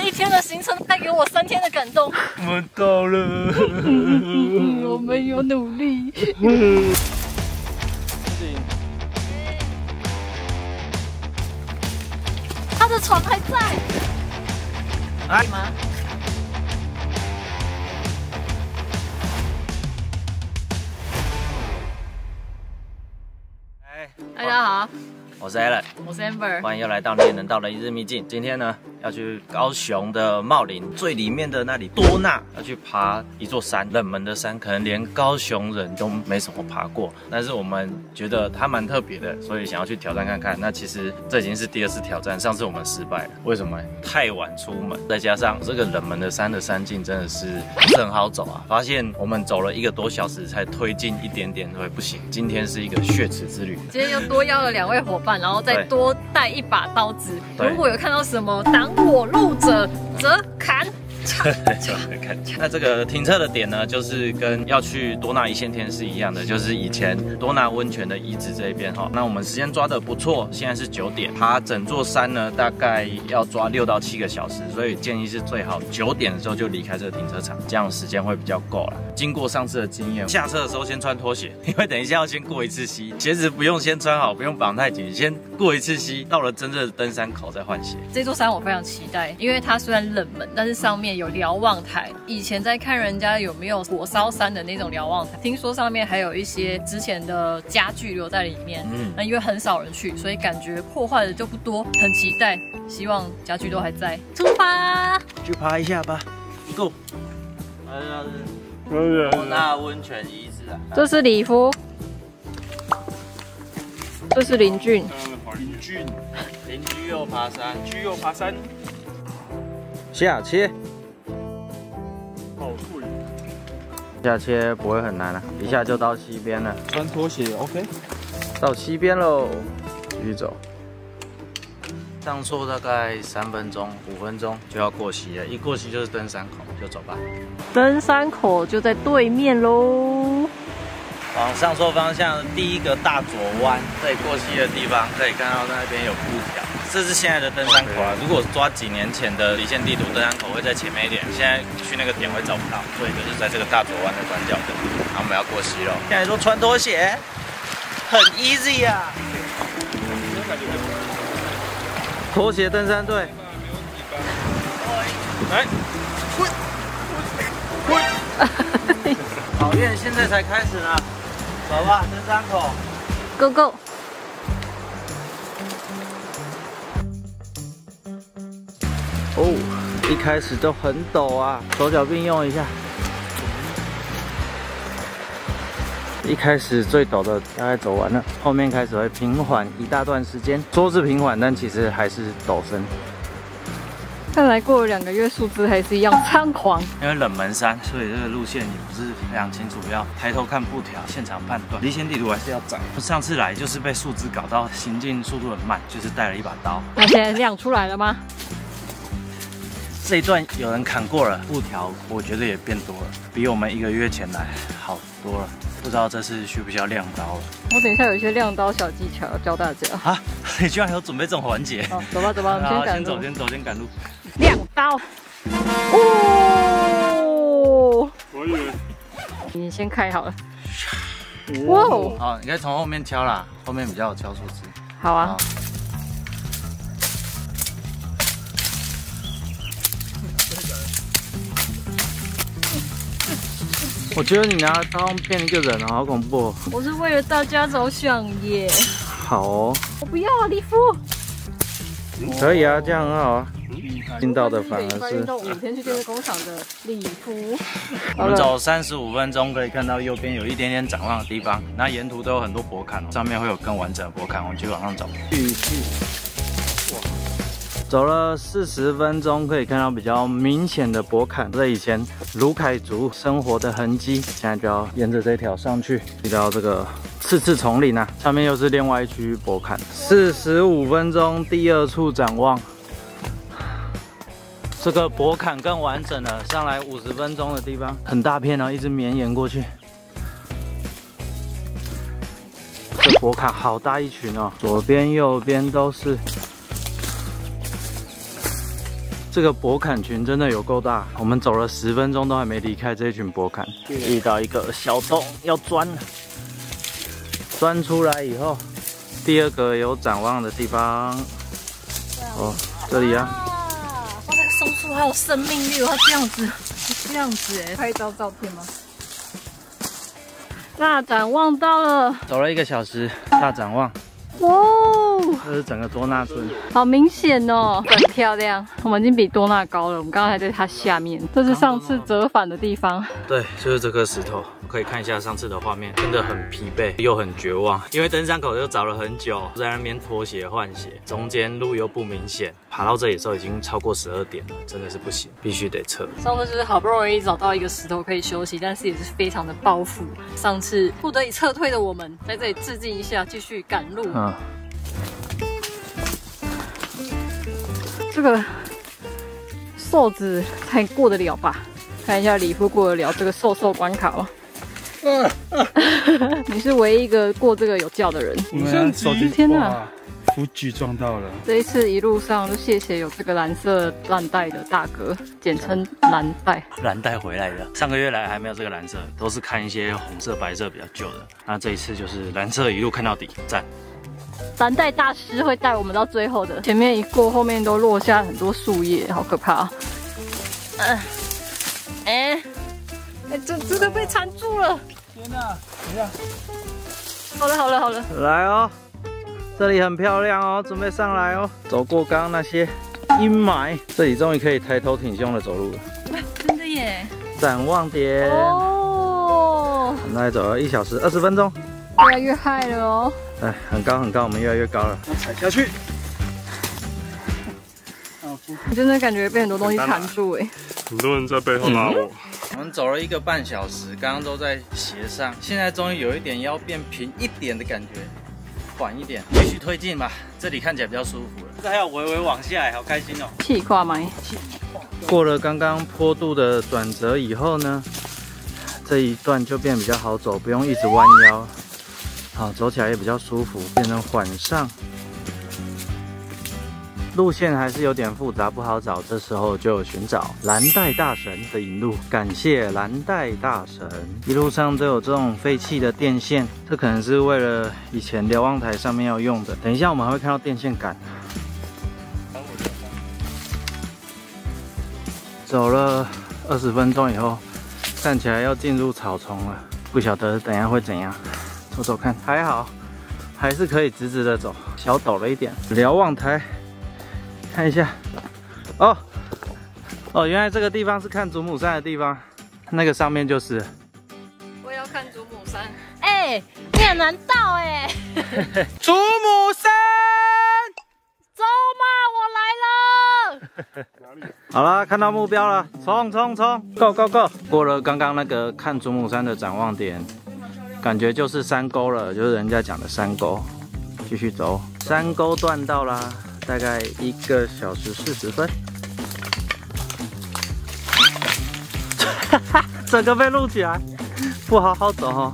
1天的行程带给我3天的感动。我们到了，我们有努力。他的船还在。哎吗？大家好，我是 Alan， 我是 Amber， 欢迎又来到你也能到的一日秘境。今天呢，要去高雄的茂林最里面的那里多纳，要去爬一座山，冷门的山，可能连高雄人都没什么爬过。但是我们觉得它蛮特别的，所以想要去挑战看看。那其实这已经是第2次挑战，上次我们失败了，为什么？太晚出门，再加上这个冷门的山的山径真的是不是很好走啊。发现我们走了1个多小时才推进一点点，会不行。今天是一个血池之旅，今天又多邀了2位伙伴，然后再多带1把刀子。如果有看到什么挡我路者，则砍。那这个停车的点呢，就是跟要去多纳一线天是一样的，就是以前多纳温泉的遗址这一边哈。那我们时间抓得不错，现在是9点，爬整座山呢大概要抓6到7个小时，所以建议是最好9点的时候就离开这个停车场，这样时间会比较够了。经过上次的经验，下车的时候先穿拖鞋，因为等一下要先过1次溪，鞋子不用先穿好，不用绑太紧，先过1次溪，到了真正的登山口再换鞋。这座山我非常期待，因为它虽然冷门，但是上面有瞭望台。以前在看人家有没有火烧山的那种瞭望台，听说上面还有一些之前的家具留在里面。那因为很少人去，所以感觉破坏的就不多，很期待。希望家具都还在。出发，去爬一下吧 ，Go！ 多纳温泉遗址啊，这是里夫，这是林俊。邻居又爬山，居又爬山，下切。好贵。下切不会很难啊，一下就到溪边了。穿拖鞋 OK。到溪边喽，继续走。上错大概3分钟、5分钟就要过溪了，一过溪就是登山口，就走吧。登山口就在对面喽。往上错方向，第1个大左弯，这里过溪的地方可以看到那边有布条。这是现在的登山口啊，如果抓几年前的离线地图，登山口会在前面一点，现在去那个点会找不到，所以就是在这个大左弯的转角的。然后我们要过溪喽。现在说穿拖鞋，很 easy 啊。拖鞋登山队，来，滚！考验现在才开始呢，走吧，登山口 ，Go Go！ 哦，一开始就很陡啊，手脚并用一下。一开始最陡的大概走完了，后面开始会平缓一大段时间。说是平缓，但其实还是陡升。看来过了2个月，树枝还是一样猖狂。因为冷门山，所以这个路线也不是非常清楚，要抬头看布条，现场判断。离线地图还是要找。上次来就是被树枝搞到行进速度很慢，就是带了1把刀。那现在亮出来了吗？这一段有人砍过了，布条我觉得也变多了，比我们1个月前来好多了。不知道这次需不需要亮刀了？我等一下有一些亮刀小技巧要教大家啊！你居然有准备这种环节？好，走吧走吧，我们先赶路。先赶路。亮刀。哦。我以为你先开好了。哇哦！好，你可以从后面挑啦，后面比较有挑树枝。好啊。我觉得你拿刀变一个人好恐怖哦。我是为了大家着想耶。好哦。我不要啊，里夫。可以啊，这样很好啊。听到的反而是5天去建设工厂的里夫。我们走35分钟，可以看到右边有一点点展望的地方，那沿途都有很多驳坎，上面会有更完整的驳坎，我们继续往上走。继续。走了40分钟，可以看到比较明显的驳坎，这以前卢凯族生活的痕迹。现在就要沿着这条上去，遇到这个刺刺丛林啊，上面又是另外一区驳坎。45分钟，第2处展望。这个驳坎更完整了，上来50分钟的地方，很大片哦，一直绵延过去。这驳坎好大一群哦，左边右边都是。这个博坎群真的有够大，我们走了10分钟都还没离开这一群博坎。遇到一个小洞要钻，钻出来以后，第二个有展望的地方。哦，这里啊。哇，这个松树还有生命力，它这样子哎，拍一张照片吗？大展望到了，走了1个小时，大展望。哇，这是整个多纳村，好明显哦，很漂亮。我们已经比多纳高了，我们刚刚还在它下面。这是上次折返的地方。对，就是这颗石头。可以看一下上次的画面，真的很疲惫又很绝望，因为登山口又找了很久，在那边脱鞋换鞋，中间路又不明显，爬到这里的时候已经超过12点了，真的是不行，必须得撤。上次就是好不容易找到一个石头可以休息，但是也是非常的抱负。上次不得已撤退的我们，在这里致敬一下，继续赶路。这个瘦子才过得了吧？看一下李夫过得了这个瘦关卡吗？你是唯一一个过这个有叫的人。手机天哪！夫举撞到了。这一次一路上就谢谢有这个蓝色蓝带的大哥，简称蓝带。蓝带回来的，上个月来还没有这个蓝色，都是看一些红色、白色比较旧的。那这一次就是蓝色一路看到底，赞。蓝带大师会带我们到最后的，前面一过，后面都落下很多树叶，好可怕啊！这个被缠住了！天哪！等一下。好了，来哦，这里很漂亮哦，准备上来哦。走过刚刚那些阴霾，这里终于可以抬头挺胸的走路了。真的耶！展望点哦，我们大概走了1小时20分钟，越来越嗨了哦。哎，很高，我们越来越高了。踩下去。你真的感觉被很多东西缠住哎。很多人在背后拉我。我们走了1个半小时，刚刚都在斜上，现在终于有一点腰变平一点的感觉，缓一点，继续推进吧。这里看起来比较舒服了，这还有微往下，好开心哦。气化吗？过了刚刚坡度的转折以后呢，这一段就变比较好走，不用一直弯腰，好走起来也比较舒服，变成缓上。路线还是有点复杂，不好找，这时候就寻找蓝带大神的引路。感谢蓝带大神，一路上都有这种废弃的电线，这可能是为了以前瞭望台上面要用的。等一下我们还会看到电线杆。走了20分钟以后，看起来要进入草丛了，不晓得等一下会怎样。走走看，还好，还是可以直直的走，小陡了一点。瞭望台。看一下，哦，原来这个地方是看祖母山的地方，那个上面就是。我也要看祖母山，你很难到哎。祖母山，走嘛，我来了。好了，看到目标了，冲 ，Go！ 过了刚刚那个看祖母山的展望点，感觉就是山沟了，就是人家讲的山沟。继续走，山沟段到啦。大概1个小时40分，整个被录起来，不好好走哦。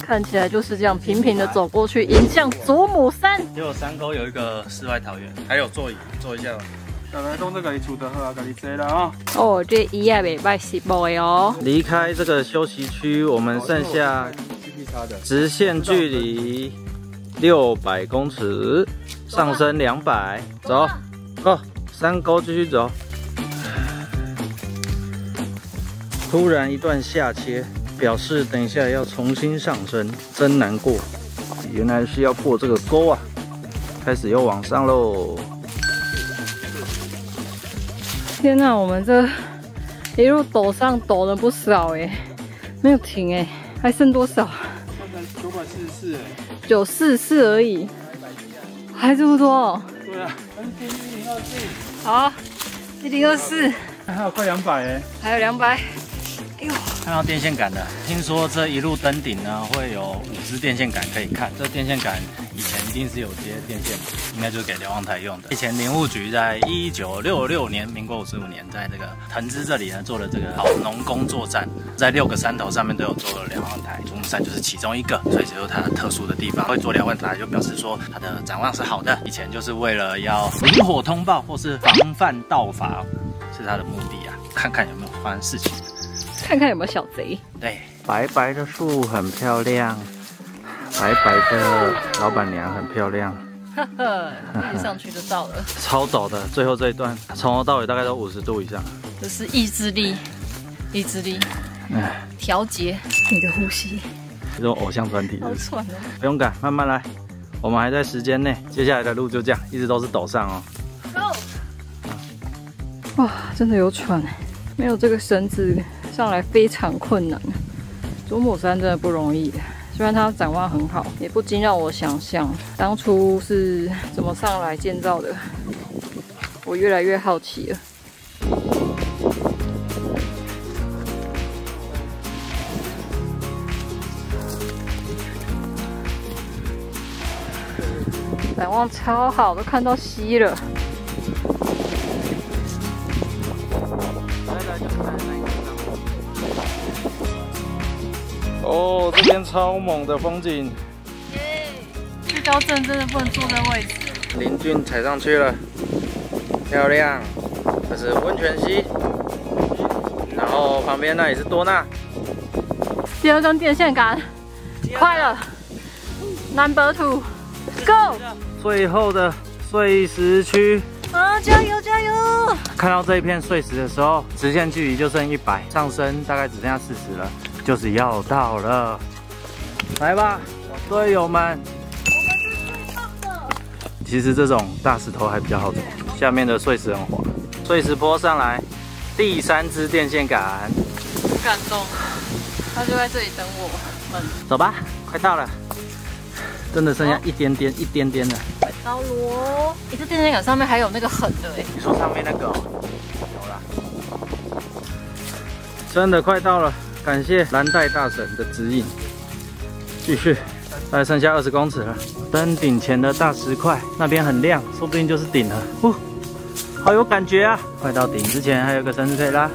看起来就是这样平平的走过去，迎向祖母山。结果山沟有一个世外桃源，还有座椅，坐一下吧。大家都在家里住得好啊，家里坐了啊。哦，这椅也袂歹是无的哦。离开这个休息区，我们剩下直线距离600公尺，上升200，走，山沟继续走。突然一段下切，表示等一下要重新上升，真难过。原来是要过这个沟啊！开始又往上喽。天哪，我们这一路陡上陡了不少哎，没有停哎，还剩多少？刚才944哎，944而已，还这么多？对啊，但是今天1024。好，1024，还有快200哎，还有200。哎呦，看到电线杆了。听说这一路登顶呢，会有5支电线杆可以看。这电线杆以前一定是有接电线，应该就是给瞭望台用的。以前林务局在1966年，民国55年，在这个藤枝这里呢做了这个好农工作站，在6个山头上面都有做了瞭望台，中山就是其中一个，所以这就是它特殊的地方。会做瞭望台就表示说它的展望是好的。以前就是为了要灵活通报或是防范盗伐，是它的目的啊。看看有没有发生事情。看看有没有小贼。对，白白的树很漂亮，白白的老板娘很漂亮。呵呵，一上去就到了。超陡的，最后这一段从头到尾大概都50度以上。这是意志力，调节你的呼吸。这种偶像团体好喘哦。不用赶，慢慢来，我们还在时间内。接下来的路就这样，一直都是陡上哦。哇，真的有喘，没有这个绳子上来非常困难。祖母山真的不容易，虽然它展望很好，也不禁让我想象当初是怎么上来建造的。我越来越好奇了。展望超好，都看到溪了。哦，这边超猛的风景。去高镇真的不能坐在位置。林俊踩上去了，漂亮。这是温泉溪，然后旁边那里是多纳。第2根电线杆，快了 ，Number 2，Go！ 最后的碎石区。啊，加油加油！看到这一片碎石的时候，直线距离就剩100，上升大概只剩下40了。就是要到了，来吧，队友们！我们是最棒的。其实这种大石头还比较好走，下面的碎石很滑。碎石坡上来，第3支电线杆，感动，他就在这里等我们。走吧，快到了，真的剩下一点点了。快到咯！这电线杆上面还有那个痕的哎。你说上面那个哦？有啦，真的快到了。感谢蓝带大神的指引，继续，大概剩下20公尺了。登顶前的大石块那边很亮，说不定就是顶了。好有感觉啊！快到顶之前还有个绳子可以拉。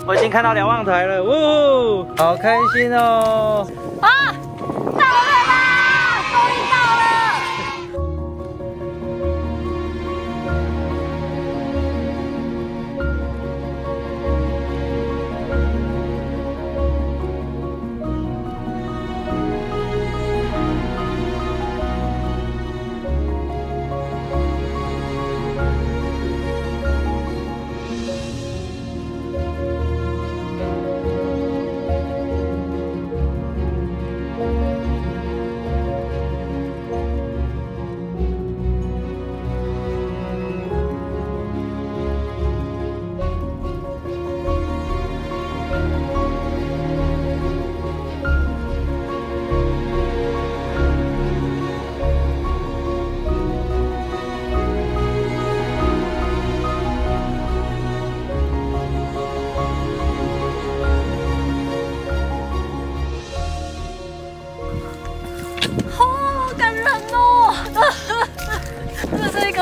我已经看到瞭望台了，呜，好开心哦！啊，到了，终于到了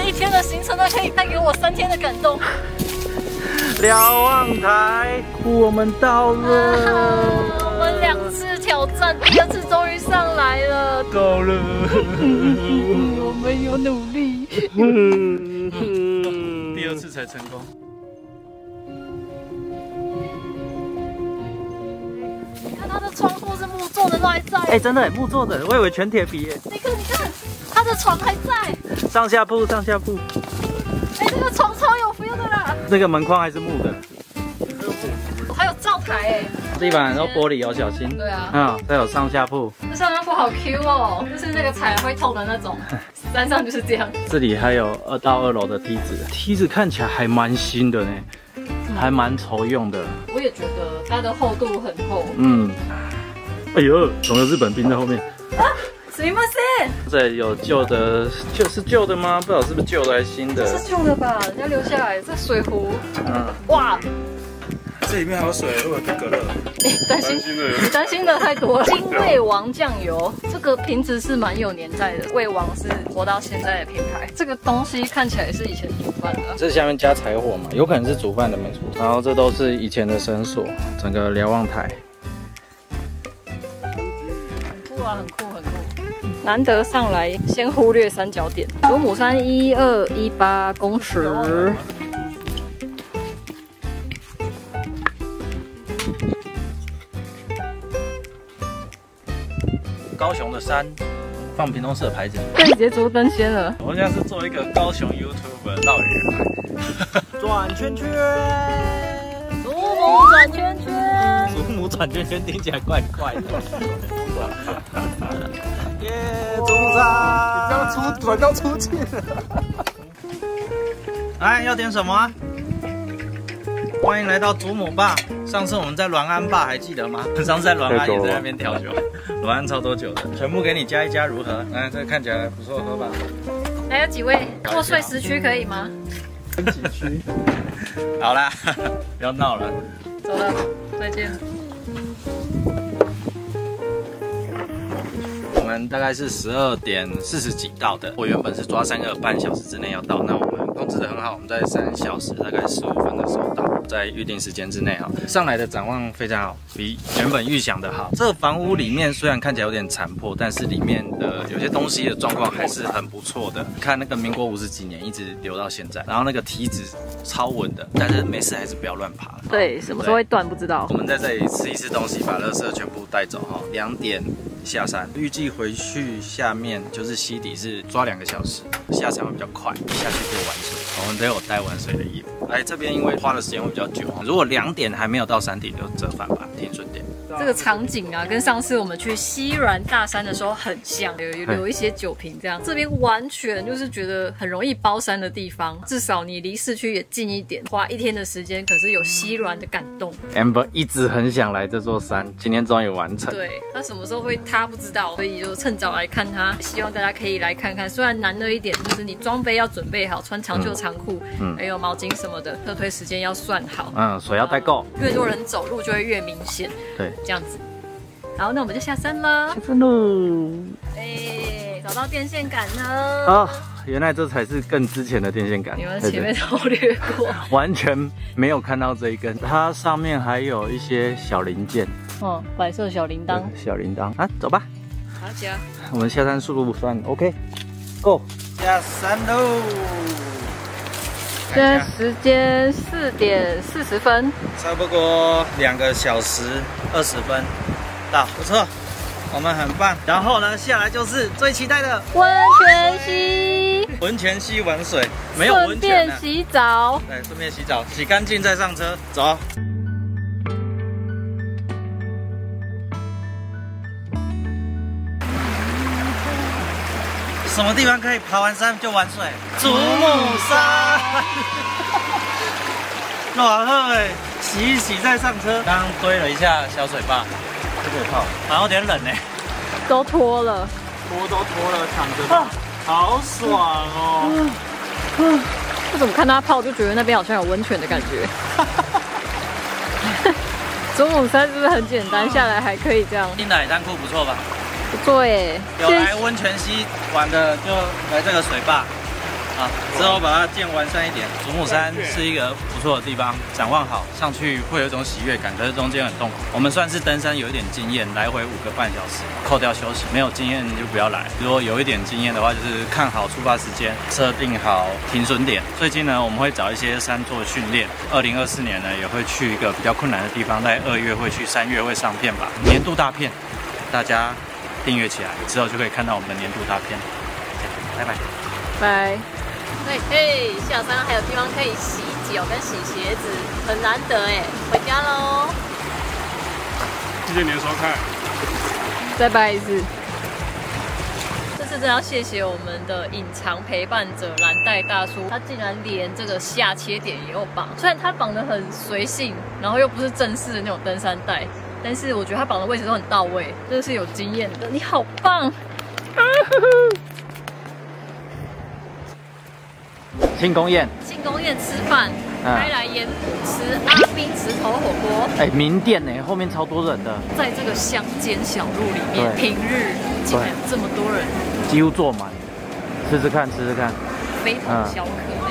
！1天的行程，它可以带给我3天的感动。瞭望台，我们到了。我们2次挑战，第2次终于上来了。到了，我们有努力。第2次才成功。你看它的窗户是木做的，都还在。哎，真的木做的，我以为全铁皮耶。你看，它的床还在。上下铺。哎，这个床超有 feel 的啦。那个门框还是木的。还有灶台哎。地板都玻璃哦，小心。对啊。再有上下铺。这上下铺好 Q 哦，就是那个踩会痛的那种。山上就是这样。这里还有2到2楼的梯子，梯子看起来还蛮新的呢，还蛮稠用的。我也觉得它的厚度很厚。哎呦，总有日本兵在后面。すみません。这有旧的，就是旧的吗？不知道是不是旧的还是新的？是旧的吧？人家留下来这水壶。哇！这里面还有水，会不会变隔热？担心你担心的太多了。金味王酱油，这个瓶子是蛮有年代的，味王是活到现在的品牌。这个东西看起来是以前煮饭的，这下面加柴火嘛，有可能是煮饭的没错。然后这都是以前的绳索，整个瞭望台。很酷啊，很酷，很酷。难得上来，先忽略三角点。祖母山1218公尺。高雄的山，放屏东市的牌子。可以直接租登仙了。我现在是做一个高雄 YouTuber 绕远来，转圈圈，祖母转圈圈，祖母转圈圈听起来怪怪的。耶，祖母山，你这样转到出去了。哎，要点什么啊？欢迎来到祖母坝。上次我们在滦安坝还记得吗？上次在滦安也在那边调酒，滦安超多酒的，全部给你加一加，如何？哎，这看起来不错，喝吧。还有几位过碎时区可以吗？分几区？好啦，不要闹了。走了，再见。我们大概是12点40几到的，我原本是抓3个半小时之内要到，那我们控制得很好，我们在3小时大概15分的时候到，在预定时间之内哈。上来的展望非常好，比原本预想的好。这个房屋里面虽然看起来有点残破，但是里面的有些东西的状况还是很不错的。看那个民国50几年一直留到现在，然后那个梯子超稳的，但是没事还是不要乱爬。对，什么时候会断不知道。我们在这里吃一吃东西，把垃圾全部带走哈。2点下山，预计回去下面就是溪底是抓2个小时，下山会比较快，下去可以玩水。我们都有带玩水的衣服。哎，这边因为花的时间会比较久，如果2点还没有到山顶，就折返吧，停损点。这个场景啊，跟上次我们去西软大山的时候很像，有一些酒瓶这样。这边完全就是觉得很容易包山的地方，至少你离市区也近一点，花1天的时间，可是有西软的感动。Amber 一直很想来这座山，今天终于完成。对，他什么时候会他不知道，所以就趁早来看他。希望大家可以来看看，虽然难了一点，就是你装备要准备好，穿长袖长裤，还有毛巾什么的，撤退时间要算好。水要带够，越多人走路就会越明显。对。这样子，好，那我们就下山了。下山喽！哎，找到电线杆了。原来这才是更之前的电线杆。你们前面都略过，完全没有看到这一根。它上面还有一些小零件。白色小铃铛。小铃铛啊，走吧。好加。我们下山速度算 OK，Go， 下山喽。现在时间4点40分，差不多2个小时20分到，不错，我们很棒。然后呢，下来就是最期待的温泉溪。温泉溪玩水，没有温泉顺便洗澡。对，顺便洗澡，洗干净再上车，走。什么地方可以爬完山就玩水？祖母山，暖和哎，洗一洗再上车。刚堆了一下小水坝，这个泡，好像有点冷哎。都脱了，脱都脱了，躺着好爽哦。我怎么看他泡就觉得那边好像有温泉的感觉。祖母山是不是很简单？下来还可以这样。新的海滩裤不错吧？不错耶。有来温泉溪玩的就来这个水坝。之后把它建完善一点。祖母山是一个不错的地方，展望好，上去会有一种喜悦感，可是中间很痛苦。我们算是登山有一点经验，来回5个半小时，扣掉休息。没有经验就不要来。如果有一点经验的话，就是看好出发时间，设定好停损点。最近呢，我们会找一些山做训练。2024年呢，也会去一个比较困难的地方，在2月会去，3月会上片吧，年度大片，大家订阅起来之后就可以看到我们的年度大片。拜拜，拜。嘿，下山还有地方可以洗脚跟洗鞋子，很难得哎。回家喽！谢谢您的收看，再拜一次。这次真的要谢谢我们的隐藏陪伴者蓝带大叔，他竟然连这个下切点也有绑，虽然他绑得很随性，然后又不是正式的那种登山带，但是我觉得他绑的位置都很到位，真的是有经验的。你好棒！庆功宴，庆功宴吃饭，开来盐埔吃阿斌石头火锅。哎，名店呢，后面超多人的，在这个乡间小路里面，平日竟然这么多人，几乎坐满，吃吃看，吃吃看，非同小可。